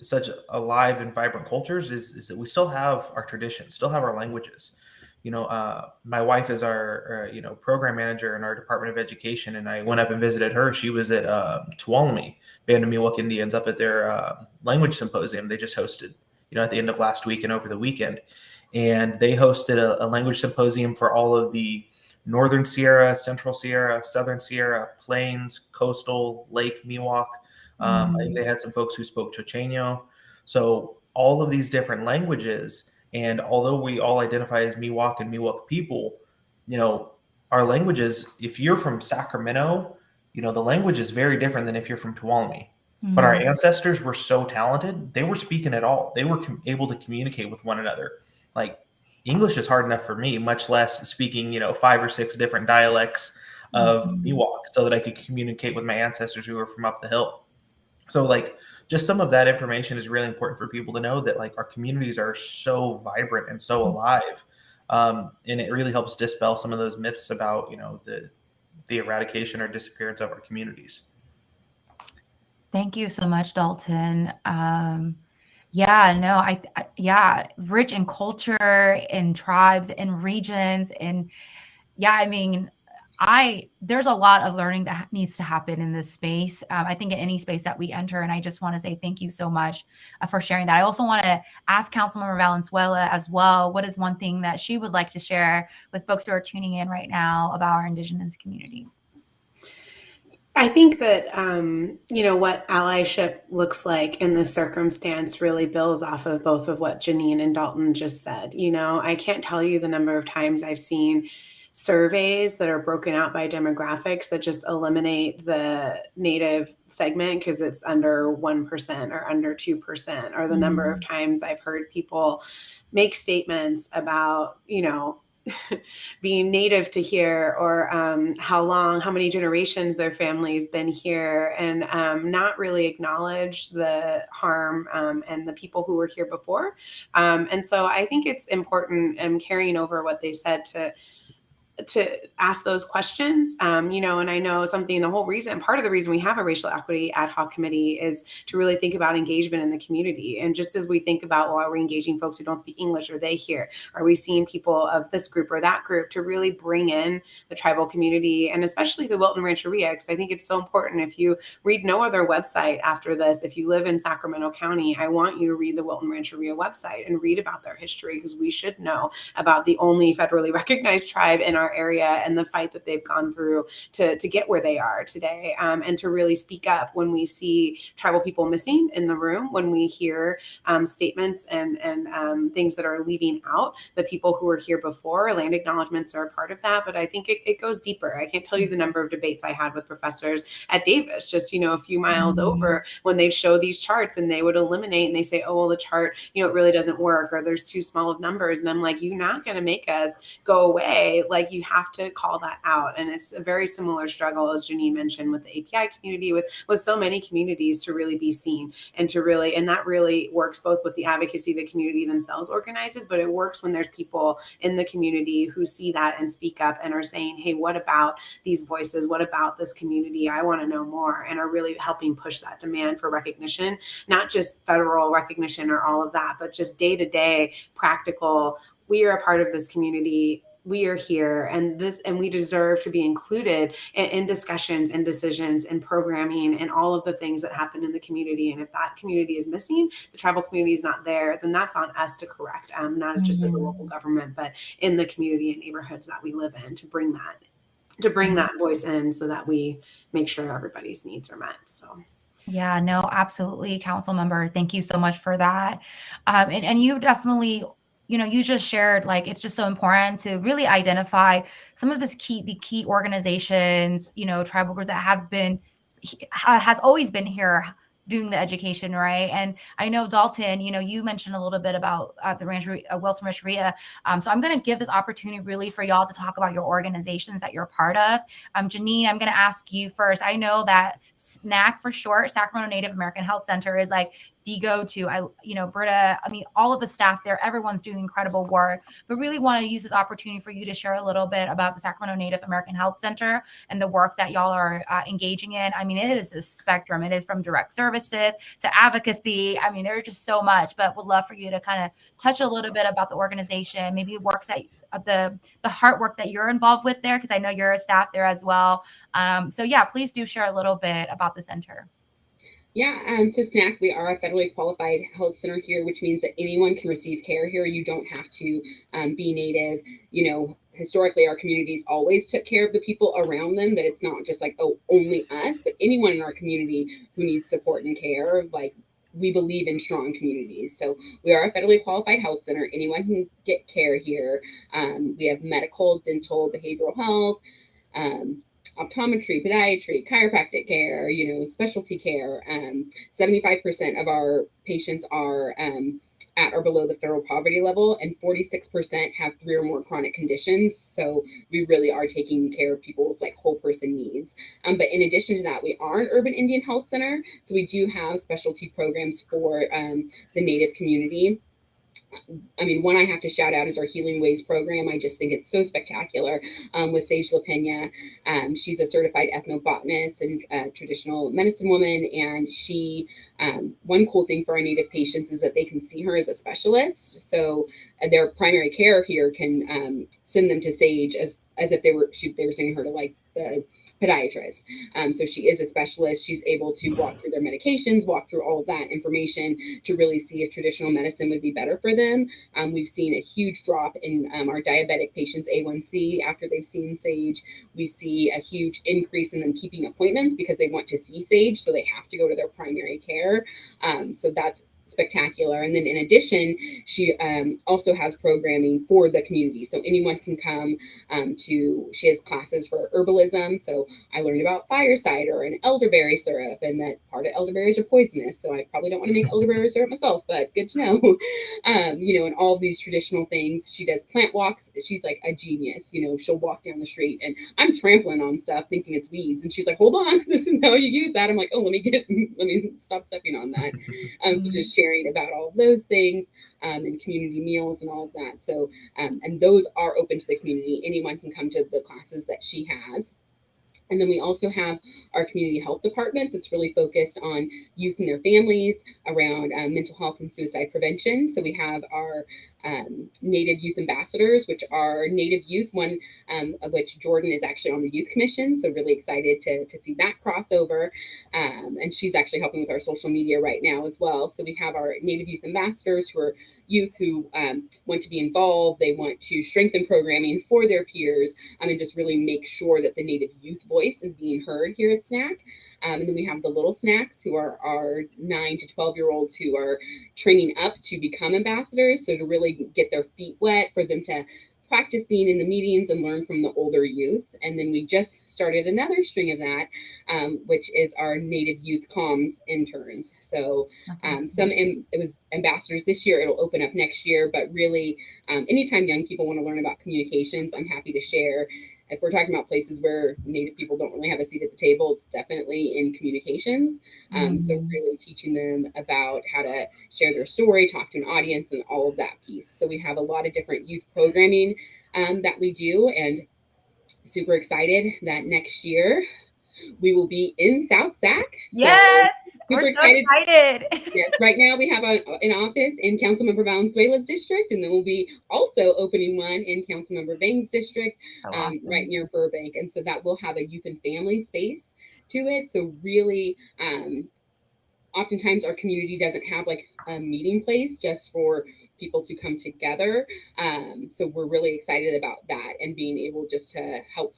such alive and vibrant cultures is that we still have our traditions, still have our languages. My wife is our, program manager in our Department of Education, and I went up and visited her. She was at Tuolumne, Band of Miwok Indians, up at their language symposium they just hosted, at the end of last week and over the weekend. And they hosted a language symposium for all of the Northern Sierra, Central Sierra, Southern Sierra, Plains, Coastal, Lake Miwok. I think they had some folks who spoke Chochenyo. So all of these different languages, and although we all identify as Miwok and Miwok people, our languages, if you're from Sacramento, the language is very different than if you're from Tuolumne. But our ancestors were so talented, they were speaking it all. They were able to communicate with one another. Like English is hard enough for me, much less speaking, 5 or 6 different dialects of Miwok so that I could communicate with my ancestors who were from up the hill. So like just some of that information is really important for people to know, that like our communities are so vibrant and so alive. And it really helps dispel some of those myths about, the eradication or disappearance of our communities. Thank you so much, Dalton. Rich in culture and tribes and regions. And there's a lot of learning that needs to happen in this space. I think in any space that we enter, and I just want to say thank you so much for sharing that. I also want to ask Councilmember Valenzuela as well, what is one thing that she would like to share with folks who are tuning in right now about our Indigenous communities? I think that, what allyship looks like in this circumstance really builds off of both of what Janine and Dalton just said. I can't tell you the number of times I've seen surveys that are broken out by demographics that just eliminate the Native segment because it's under 1% or under 2%, or the number of times I've heard people make statements about, being native to here, or how many generations their family's been here, and not really acknowledge the harm and the people who were here before. And so I think it's important, and carrying over what they said, to ask those questions, and I know part of the reason we have a racial equity ad hoc committee is to really think about engagement in the community. And just as we think about, well, are we engaging folks who don't speak English? Are they here? Are we seeing people of this group or that group, to really bring in the tribal community, and especially the Wilton Rancheria? Because I think it's so important. If you read no other website after this, if you live in Sacramento County, I want you to read the Wilton Rancheria website and read about their history, because we should know about the only federally recognized tribe in our area and the fight that they've gone through to get where they are today, and to really speak up when we see tribal people missing in the room, when we hear statements and things that are leaving out the people who were here before. Land acknowledgements are a part of that, but I think it goes deeper. I can't tell you the number of debates I had with professors at Davis, just a few miles over, when they'd show these charts and they would eliminate, and they say, oh, well, the chart, it really doesn't work, or there's too small of numbers. And I'm like, you're not going to make us go away. Like, you have to call that out. And it's a very similar struggle, as Janine mentioned, with the API community, with so many communities, to really be seen, and that really works both with the advocacy the community themselves organizes, but it works when there's people in the community who see that and speak up and are saying, hey, what about these voices? What about this community? I want to know more, and are really helping push that demand for recognition, not just federal recognition or all of that, but just day-to-day practical. We are a part of this community. We are here, and we deserve to be included in discussions and decisions and programming and all of the things that happen in the community. And if that community is missing, the tribal community is not there, then that's on us to correct, not just as a local government, but in the community and neighborhoods that we live in, to bring that voice in, so that we make sure everybody's needs are met. So. Yeah, no, absolutely, council member. Thank you so much for that. And you definitely, you just shared, like, it's just so important to really identify some of the key organizations, tribal groups that has always been here doing the education, right? And I know, Dalton, you mentioned a little bit about the Wilton Rancheria. So I'm going to give this opportunity really for y'all to talk about your organizations that you're part of. Janine, I'm going to ask you first. I know that SNAC, for short, Sacramento Native American Health Center, is like the go-to. Britta, all of the staff there, everyone's doing incredible work, but really want to use this opportunity for you to share a little bit about the Sacramento Native American Health Center and the work that y'all are engaging in. It is a spectrum. It is from direct services to advocacy. There's just so much, but would love for you to kind of touch a little bit about the organization, maybe works that the heart work that you're involved with there, because I know you're a staff there as well. So yeah, please do share a little bit about the center. Yeah, so SNAC, we are a federally qualified health center here, which means that anyone can receive care here. You don't have to be Native. Historically, our communities always took care of the people around them, that it's not just like, oh, only us, but anyone in our community who needs support and care. Like, we believe in strong communities. So we are a federally qualified health center. Anyone can get care here. We have medical, dental, behavioral health, optometry, podiatry, chiropractic care, specialty care. 75% of our patients are at or below the federal poverty level, and 46% have 3 or more chronic conditions. So we really are taking care of people's whole person needs. But in addition to that, we are an urban Indian health center. So we do have specialty programs for the Native community. One I have to shout out is our Healing Ways program. I just think it's so spectacular with Sage LaPena. She's a certified ethnobotanist and traditional medicine woman. And she, one cool thing for our Native patients is that they can see her as a specialist. So their primary care here can send them to Sage as if they were sending her to the podiatrist. So she is a specialist. She's able to walk through their medications, walk through all of that information to really see if traditional medicine would be better for them. We've seen a huge drop in our diabetic patients' A1C after they've seen Sage. We see a huge increase in them keeping appointments because they want to see Sage, so they have to go to their primary care. So that's spectacular. And then in addition, she also has programming for the community. So anyone can come she has classes for herbalism. So I learned about fire cider and elderberry syrup, and that part of elderberries are poisonous. So I probably don't want to make elderberry syrup myself, but good to know. And all of these traditional things. She does plant walks. She's like a genius. She'll walk down the street and I'm trampling on stuff thinking it's weeds. And she's like, hold on, this is how you use that. I'm like, oh, let me stop stepping on that. So just sharing about all of those things and community meals and all of that. So, and those are open to the community. Anyone can come to the classes that she has. And then we also have our community health department that's really focused on youth and their families around mental health and suicide prevention. So we have our Native Youth Ambassadors, which are Native youth, one of which Jordan is actually on the Youth Commission. So really excited to see that crossover. And she's actually helping with our social media right now as well. So we have our Native Youth Ambassadors who are youth who want to be involved. They want to strengthen programming for their peers and just really make sure that the Native youth voice is being heard here at SNAC. And then we have the Little Snacks, who are our 9 to 12-year-olds who are training up to become ambassadors. So to really get their feet wet, for them to practice being in the meetings and learn from the older youth. And then we just started another string of that, which is our Native Youth Comms interns. So it was ambassadors this year. It'll open up next year. But really, anytime young people want to learn about communications, I'm happy to share. If we're talking about places where Native people don't really have a seat at the table, it's definitely in communications. So really teaching them about how to share their story, talk to an audience, and all of that piece. So we have a lot of different youth programming that we do, and super excited that next year we will be in South Sac. Yes, we're so excited. Yes, right now we have an office in Councilmember Valenzuela's district, and then we'll be also opening one in Councilmember Bang's district, right near Burbank. And so that will have a youth and family space to it. So really, oftentimes our community doesn't have like a meeting place just for people to come together. So we're really excited about that and being able just to help,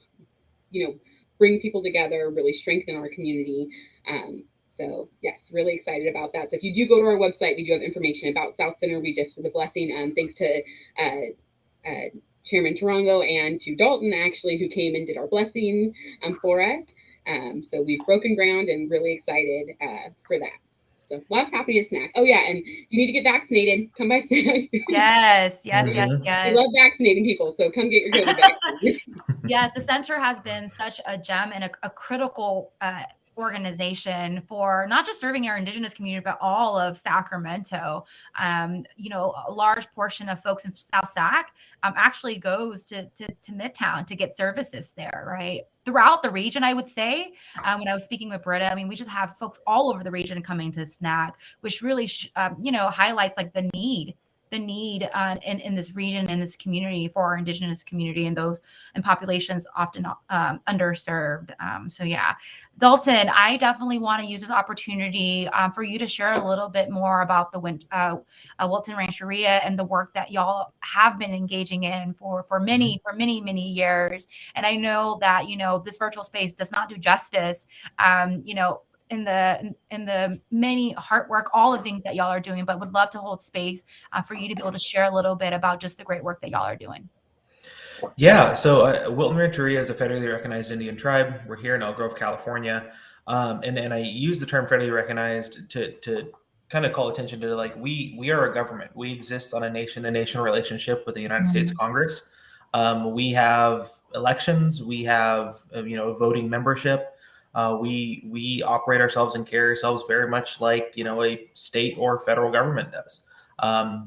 bring people together, really strengthen our community. So yes, really excited about that. So if you do go to our website, we do have information about South Center. We just did the blessing, thanks to Chairman Tarango and to Dalton, actually, who came and did our blessing for us. So we've broken ground and really excited for that. So lots happening at SNAC. Oh yeah, and you need to get vaccinated. Come by SNAC. Yes. We love vaccinating people, so come get your COVID vaccine. Yes, the center has been such a gem and a critical organization for not just serving our Indigenous community, but all of Sacramento. A large portion of folks in South Sac actually goes to Midtown to get services there, right? Throughout the region, I would say, when I was speaking with Britta, we just have folks all over the region coming to SNAC, which really, highlights like the need in this region, in this community, for our Indigenous community and those and populations often underserved. So yeah, Dalton, I definitely want to use this opportunity for you to share a little bit more about the Wilton Rancheria and the work that y'all have been engaging in for many years. And I know that, this virtual space does not do justice, in the many hard work, all the things that y'all are doing, but would love to hold space for you to be able to share a little bit about just the great work that y'all are doing. Yeah, so Wilton Rancheria is a federally recognized Indian tribe. We're here in Elk Grove, California. And I use the term federally recognized to kind of call attention to, like, we are a government. We exist on a nation-to-nation relationship with the United States Congress. We have elections. We have, voting membership. We operate ourselves and carry ourselves very much like, a state or federal government does,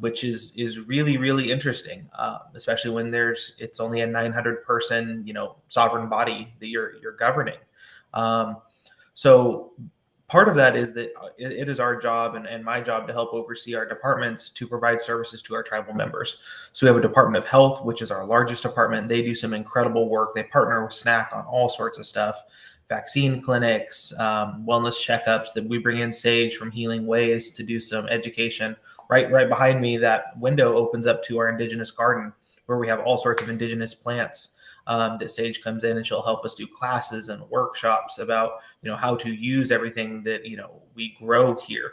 which is really, really interesting, especially when it's only a 900 person, sovereign body that you're governing. So part of that is that it is our job and my job to help oversee our departments to provide services to our tribal members. So we have a Department of Health, which is our largest department. They do some incredible work. They partner with SNAC on all sorts of stuff. Vaccine clinics, wellness checkups. That we bring in Sage from Healing Ways to do some education. Right behind me, that window opens up to our Indigenous garden, where we have all sorts of Indigenous plants that Sage comes in and she'll help us do classes and workshops about, how to use everything that, we grow here,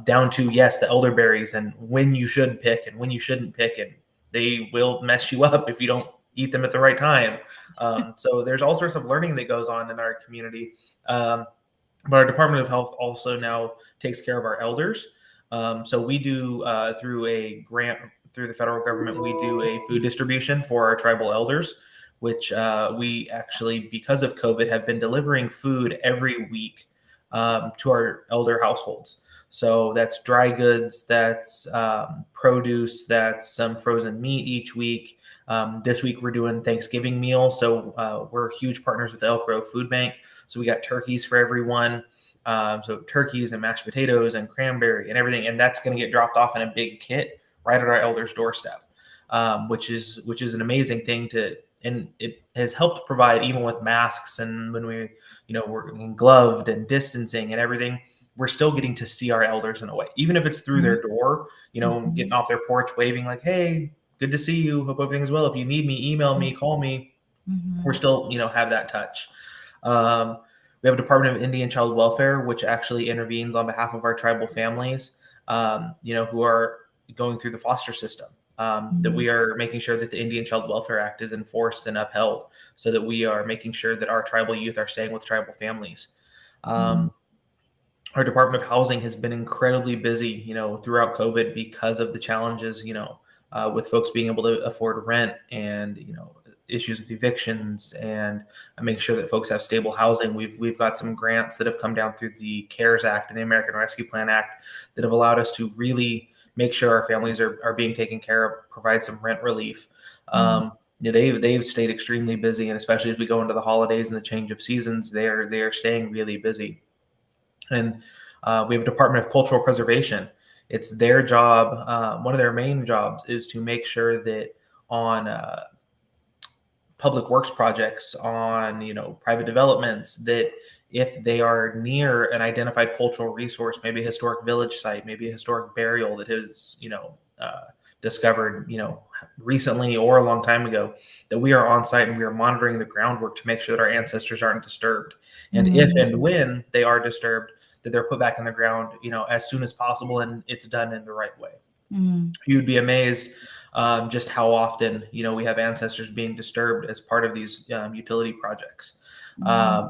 down to, yes, the elderberries and when you should pick and when you shouldn't pick. And they will mess you up if you don't eat them at the right time. So there's all sorts of learning that goes on in our community. But our Department of Health also now takes care of our elders. So we do, through a grant through the federal government, we do a food distribution for our tribal elders, which we actually, because of COVID, have been delivering food every week to our elder households. So that's dry goods, that's produce, that's some frozen meat each week. This week we're doing Thanksgiving meal. So we're huge partners with the Elk Grove Food Bank. So we got turkeys for everyone. So turkeys and mashed potatoes and cranberry and everything. And that's going to get dropped off in a big kit right at our elders' doorstep, which is an amazing thing and it has helped provide, even with masks and when we're gloved and distancing and everything, we're still getting to see our elders in a way, even if it's through their door, getting off their porch, waving like, hey, good to see you. Hope everything's well. If you need me, email me, call me. We're still, have that touch. We have a Department of Indian Child Welfare, which actually intervenes on behalf of our tribal families, who are going through the foster system, that we are making sure that the Indian Child Welfare Act is enforced and upheld so that we are making sure that our tribal youth are staying with tribal families. Our Department of Housing has been incredibly busy, throughout COVID because of the challenges, with folks being able to afford rent and, issues with evictions and make sure that folks have stable housing. We've got some grants that have come down through the CARES Act and the American Rescue Plan Act that have allowed us to really make sure our families are being taken care of, provide some rent relief. They've stayed extremely busy, and especially as we go into the holidays and the change of seasons, they are staying really busy. And we have a Department of Cultural Preservation. It's their job. One of their main jobs is to make sure that on public works projects, on private developments, that if they are near an identified cultural resource, maybe a historic village site, maybe a historic burial that is discovered recently or a long time ago, that we are on site and we are monitoring the groundwork to make sure that our ancestors aren't disturbed. And if and when they are disturbed, that they're put back in the ground, as soon as possible, and it's done in the right way. You'd be amazed just how often, we have ancestors being disturbed as part of these utility projects,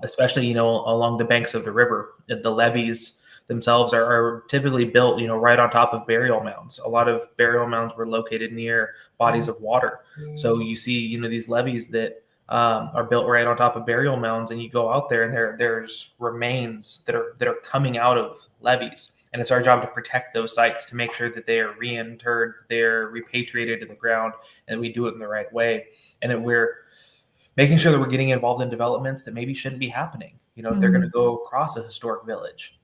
especially, along the banks of the river. The levees themselves are typically built, right on top of burial mounds. A lot of burial mounds were located near bodies of water. So you see, these levees that are built right on top of burial mounds, and you go out there and there's remains that are coming out of levees. And it's our job to protect those sites, to make sure that they are reinterred, they're repatriated to the ground, and we do it in the right way. And that we're making sure that we're getting involved in developments that maybe shouldn't be happening. If they're going to go across a historic village,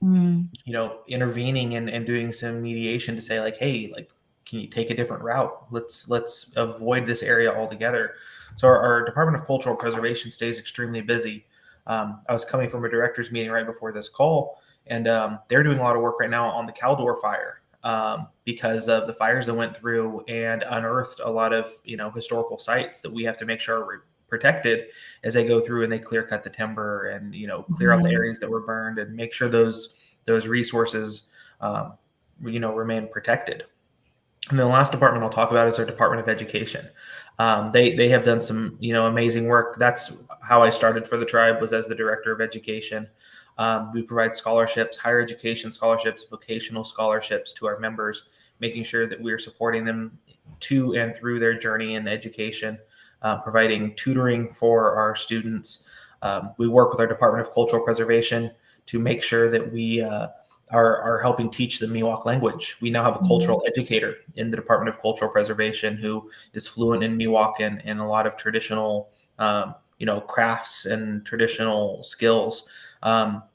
intervening and doing some mediation to say like, hey, like, can you take a different route? Let's avoid this area altogether. So our Department of Cultural Preservation stays extremely busy. I was coming from a director's meeting right before this call, and they're doing a lot of work right now on the Caldor fire because of the fires that went through and unearthed a lot of historical sites that we have to make sure are protected as they go through and they clear cut the timber and clear out the areas that were burned and make sure those resources remain protected. And the last department I'll talk about is our Department of Education. They have done some amazing work. That's how I started for the tribe, was as the director of education. We provide scholarships, higher education scholarships, vocational scholarships to our members, making sure that we are supporting them to and through their journey in education, providing tutoring for our students. We work with our Department of Cultural Preservation to make sure that we are helping teach the Miwok language. We now have a cultural educator in the Department of Cultural Preservation who is fluent in Miwok and a lot of traditional crafts and traditional skills.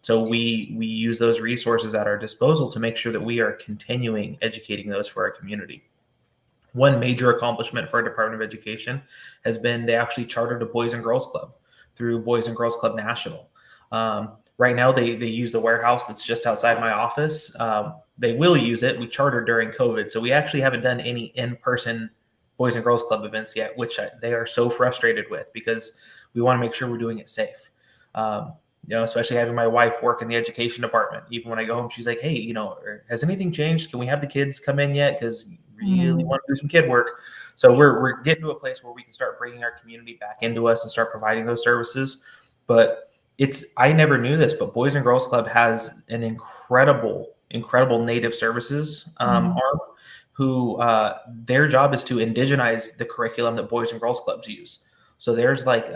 So we use those resources at our disposal to make sure that we are continuing educating those for our community. One major accomplishment for our Department of Education has been they actually chartered a Boys and Girls Club through Boys and Girls Club National. Right now, they use the warehouse that's just outside my office. They will use it. We chartered during COVID, so we actually haven't done any in-person Boys and Girls Club events yet, which they are so frustrated with because we want to make sure we're doing it safe. Especially having my wife work in the education department. Even when I go home, she's like, "Hey, has anything changed? Can we have the kids come in yet? Because really want to do some kid work." So we're getting to a place where we can start bringing our community back into us and start providing those services. But I never knew this, but Boys and Girls Club has an incredible Native services arm who their job is to indigenize the curriculum that Boys and Girls Clubs use. So there's like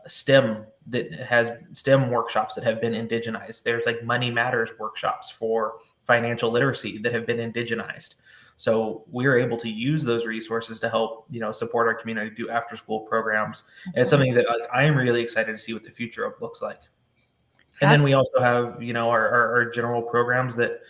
STEM that has STEM workshops that have been indigenized. There's like Money Matters workshops for financial literacy that have been indigenized. So we're able to use those resources to help, support our community, do after school programs. And it's something that I am really excited to see what the future of looks like. And then we also have, our general programs that,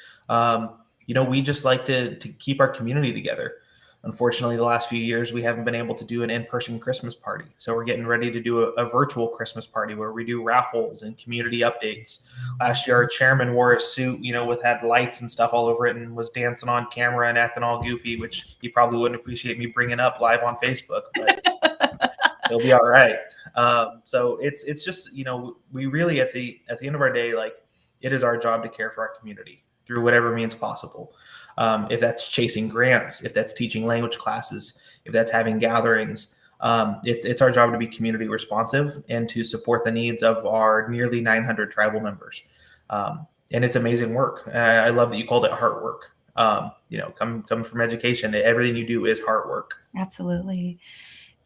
we just like to keep our community together. Unfortunately, the last few years, we haven't been able to do an in-person Christmas party. So we're getting ready to do a virtual Christmas party where we do raffles and community updates. Last year, our chairman wore a suit, had lights and stuff all over it and was dancing on camera and acting all goofy, which he probably wouldn't appreciate me bringing up live on Facebook, but he'll be all right. So it's just, we really at the end of our day, like, it is our job to care for our community through whatever means possible. If that's chasing grants, if that's teaching language classes, if that's having gatherings, it's our job to be community responsive and to support the needs of our nearly 900 tribal members. And it's amazing work. I love that you called it hard work. Come from education, everything you do is hard work. Absolutely.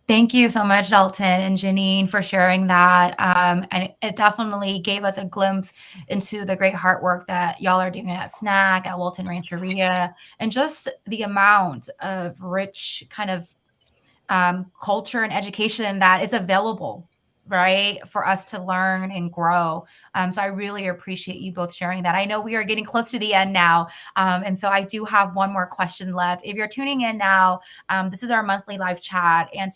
Thank you so much, Dalton and Janine, for sharing that. And it definitely gave us a glimpse into the great hard work that y'all are doing at SNAC, at Walton Rancheria, and just the amount of rich kind of culture and education that is available, right, for us to learn and grow. So I really appreciate you both sharing that. I know we are getting close to the end now. And so I do have one more question left. If you're tuning in now, this is our monthly live chat. And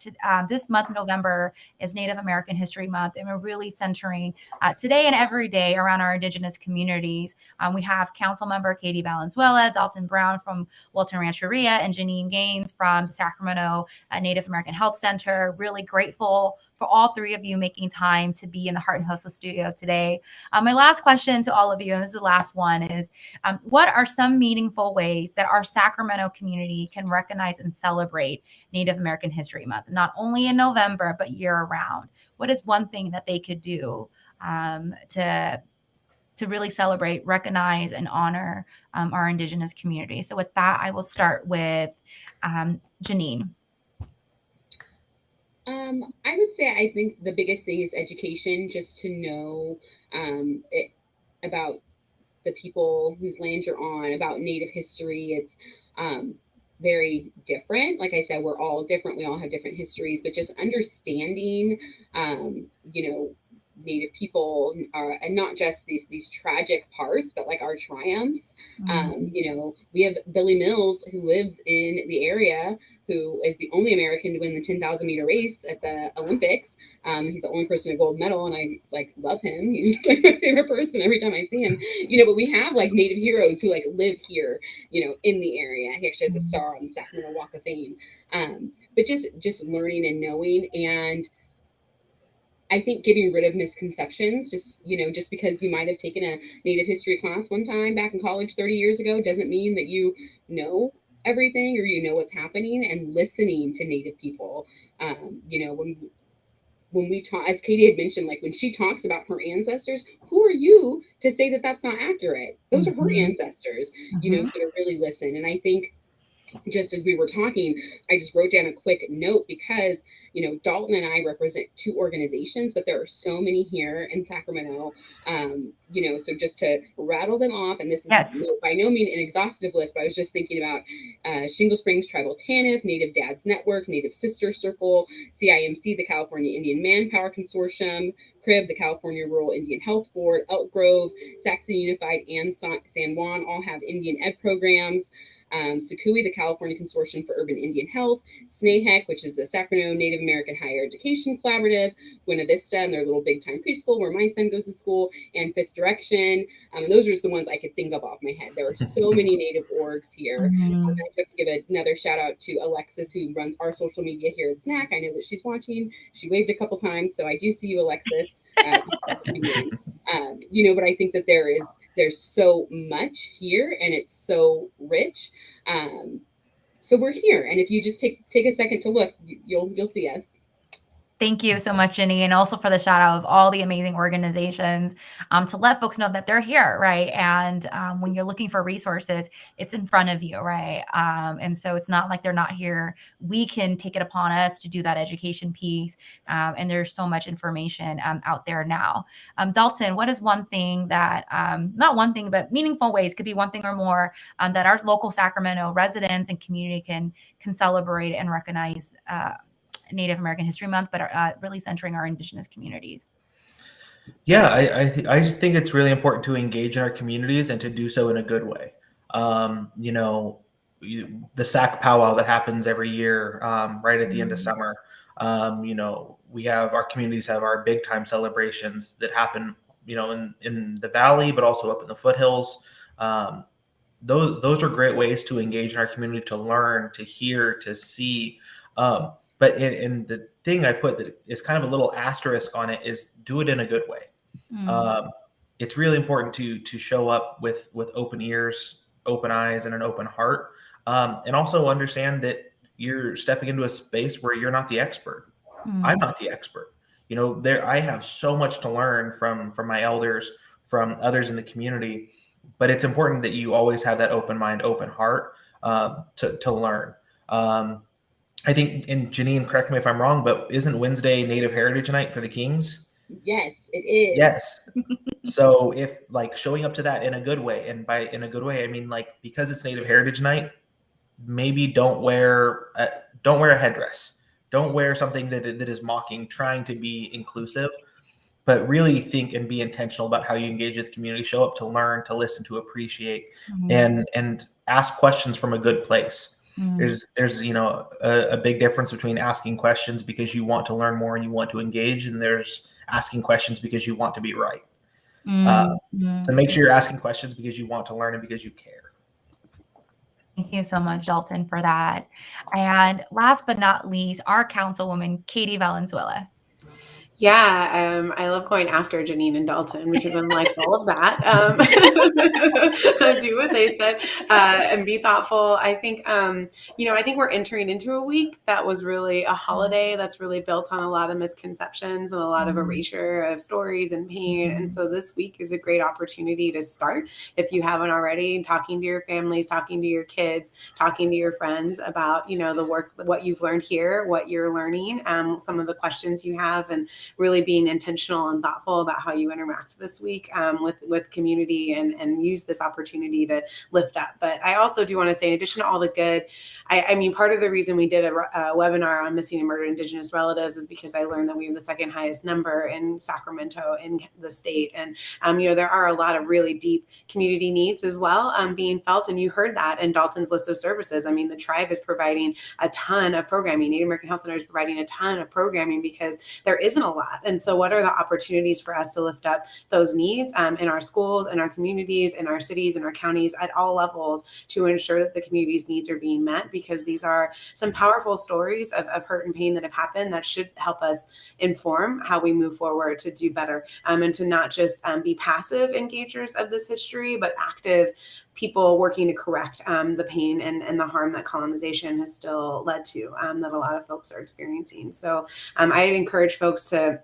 this month, November, is Native American History Month. And we're really centering today and every day around our Indigenous communities. We have Council Member Katie Valenzuela, Dalton Brown from Walton Rancheria, and Janine Gaines from the Sacramento Native American Health Center. Really grateful for all three of you making time to be in the Heart and Hustle studio today. My last question to all of you, and this is the last one, is what are some meaningful ways that our Sacramento community can recognize and celebrate Native American History Month, not only in November, but year round? What is one thing that they could do to really celebrate, recognize, and honor our Indigenous community? So with that, I will start with Janine. I would say I think the biggest thing is education, just to know about the people whose land you're on, about Native history. It's very different. Like I said, we're all different. We all have different histories, but just understanding, Native people and not just these tragic parts, but like our triumphs. We have Billy Mills, who lives in the area, who is the only American to win the 10,000 meter race at the Olympics. He's the only person to gold medal, and I love him. He's like my favorite person every time I see him. But we have like Native heroes who like live here, in the area. He actually has a star on the Sacramento Walk of Fame. But just learning and knowing, and I think getting rid of misconceptions. Just because you might have taken a Native history class one time back in college 30 years ago doesn't mean that you know everything or what's happening. And listening to Native people, when we talk, as Katie had mentioned, like when she talks about her ancestors, who are you to say that that's not accurate? Those are her ancestors, so to really listen. And I think just as we were talking, I just wrote down a quick note because, Dalton and I represent two organizations, but there are so many here in Sacramento, so just to rattle them off, and this is by no means an exhaustive list, but I was just thinking about Shingle Springs Tribal TANF, Native Dads Network, Native Sister Circle, CIMC, the California Indian Manpower Consortium, CRIB, the California Rural Indian Health Board, Elk Grove, Saxon Unified, and San Juan all have Indian Ed programs. SCUI, the California Consortium for Urban Indian Health, SNAHEC, which is the Sacramento Native American Higher Education Collaborative, Buena Vista and their little big time preschool where my son goes to school, and Fifth Direction. And those are just the ones I could think of off my head. There are so many Native orgs here. Mhm. I have to give another shout out to Alexis, who runs our social media here at SNAC. I know that she's watching. She waved a couple times, so I do see you, Alexis. But I think that there's so much here, and it's so rich. So we're here, and if you just take a second to look, you'll see us. Thank you so much, Jenny, and also for the shout out of all the amazing organizations to let folks know that they're here, right? And when you're looking for resources, it's in front of you, right? And so it's not like they're not here. We can take it upon us to do that education piece, and there's so much information out there now. Dalton, what is one thing that, not one thing, but meaningful ways, could be one thing or more, that our local Sacramento residents and community can celebrate and recognize Native American History Month, but really centering our Indigenous communities? Yeah, I just think it's really important to engage in our communities and to do so in a good way. The SAC powwow that happens every year, right at the end of summer. We have our communities have our big time celebrations that happen, in the valley, but also up in the foothills. Those are great ways to engage in our community, to learn, to hear, to see. But in the thing I put that is kind of a little asterisk on it is do it in a good way. It's really important to show up with open ears, open eyes, and an open heart, and also understand that you're stepping into a space where you're not the expert. I'm not the expert. I have so much to learn from my elders, from others in the community, but it's important that you always have that open mind, open heart to learn. I think, and Janine, correct me if I'm wrong, but isn't Wednesday Native Heritage Night for the Kings? Yes, it is. Yes. So if showing up to that in a good way, and by in a good way, I mean because it's Native Heritage Night, maybe don't wear a headdress, don't wear something that is mocking, trying to be inclusive, but really think and be intentional about how you engage with the community. Show up to learn, to listen, to appreciate, and ask questions from a good place. There's a big difference between asking questions because you want to learn more and you want to engage, and there's asking questions because you want to be right. So make sure you're asking questions because you want to learn and because you care. Thank you so much, Dalton, for that. And last but not least, our councilwoman, Katie Valenzuela. Yeah, I love going after Janine and Dalton because I'm like all of that. Do what they said and be thoughtful. I think, I think we're entering into a week that was really a holiday that's really built on a lot of misconceptions and a lot of erasure of stories and pain. And so this week is a great opportunity to start, if you haven't already, talking to your families, talking to your kids, talking to your friends about, the work, what you've learned here, what you're learning, some of the questions you have, and really being intentional and thoughtful about how you interact this week with community and use this opportunity to lift up. But I also do want to say, in addition to all the good, I mean, part of the reason we did a webinar on missing and murdered Indigenous relatives is because I learned that we have the second highest number in Sacramento in the state. And, there are a lot of really deep community needs as well being felt. And you heard that in Dalton's list of services. I mean, the tribe is providing a ton of programming. Native American Health Center is providing a ton of programming because there isn't a lot. And so what are the opportunities for us to lift up those needs in our schools, in our communities, in our cities, in our counties, at all levels, to ensure that the community's needs are being met? Because these are some powerful stories of hurt and pain that have happened that should help us inform how we move forward to do better, and to not just be passive engagers of this history, but active people working to correct the pain and the harm that colonization has still led to, that a lot of folks are experiencing. So I'd encourage folks to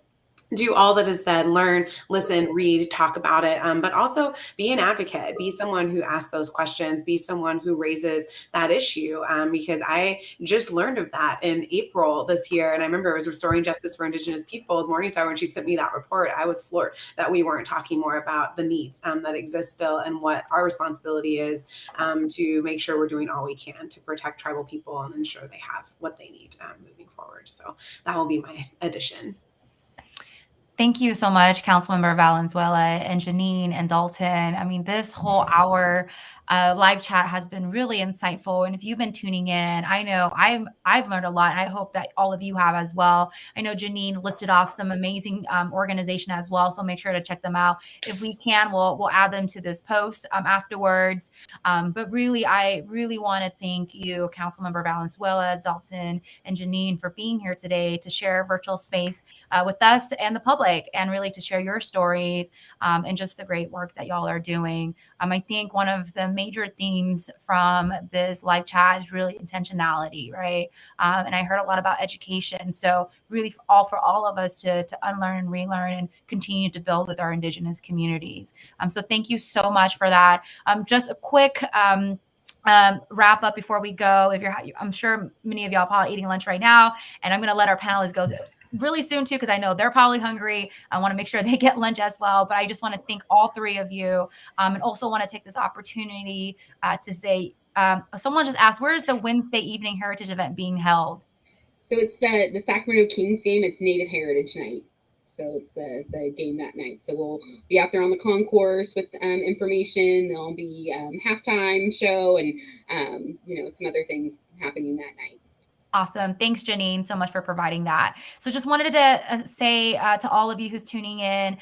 do all that is said, learn, listen, read, talk about it, but also be an advocate, be someone who asks those questions, be someone who raises that issue, because I just learned of that in April this year. And I remember it was Restoring Justice for Indigenous Peoples, Morningstar, when she sent me that report, I was floored that we weren't talking more about the needs that exist still and what our responsibility is to make sure we're doing all we can to protect tribal people and ensure they have what they need moving forward. So that will be my addition. Thank you so much, Councilmember Valenzuela and Janine and Dalton. I mean, this whole hour live chat has been really insightful. And if you've been tuning in, I know I've learned a lot, and I hope that all of you have as well. I know Janine listed off some amazing organization as well, so make sure to check them out. If we can, we'll add them to this post afterwards. But really, I really want to thank you, Councilmember Valenzuela, Dalton, and Janine for being here today to share virtual space with us and the public, and really to share your stories and just the great work that y'all are doing. I think one of the major themes from this live chat is really intentionality, right? And I heard a lot about education. So really for all of us to unlearn and relearn and continue to build with our Indigenous communities. So thank you so much for that. Just a quick wrap up before we go. I'm sure many of y'all probably eating lunch right now, and I'm going to let our panelists go really soon too, because I know they're probably hungry. I want to make sure they get lunch as well. But I just want to thank all three of you, and also want to take this opportunity to say, someone just asked, where is the Wednesday evening heritage event being held? So it's the Sacramento Kings game. It's Native Heritage Night. So it's the game that night. So we'll be out there on the concourse with information. There'll be halftime show and some other things happening that night. Awesome. Thanks, Janine, so much for providing that. So just wanted to say to all of you who's tuning in,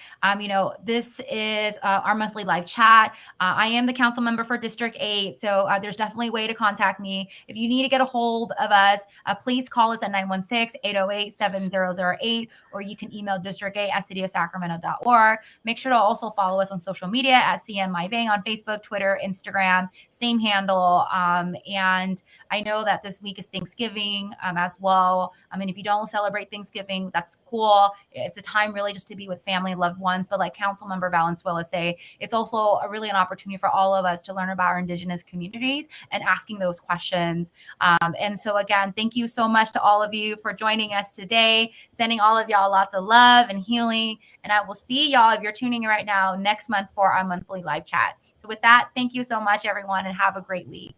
this is our monthly live chat. I am the council member for District 8, so there's definitely a way to contact me. If you need to get a hold of us, please call us at 916-808-7008, or you can email district8@cityofsacramento.org. Make sure to also follow us on social media at CMIVang on Facebook, Twitter, Instagram, same handle. And I know that this week is Thanksgiving as well. I mean, if you don't celebrate Thanksgiving, that's cool. It's a time really just to be with family and loved ones. But like Councilmember Valenzuela say, it's also really an opportunity for all of us to learn about our Indigenous communities and asking those questions. And so again, thank you so much to all of you for joining us today, sending all of y'all lots of love and healing. And I will see y'all, if you're tuning in right now, next month for our monthly live chat. So with that, thank you so much, everyone, and have a great week.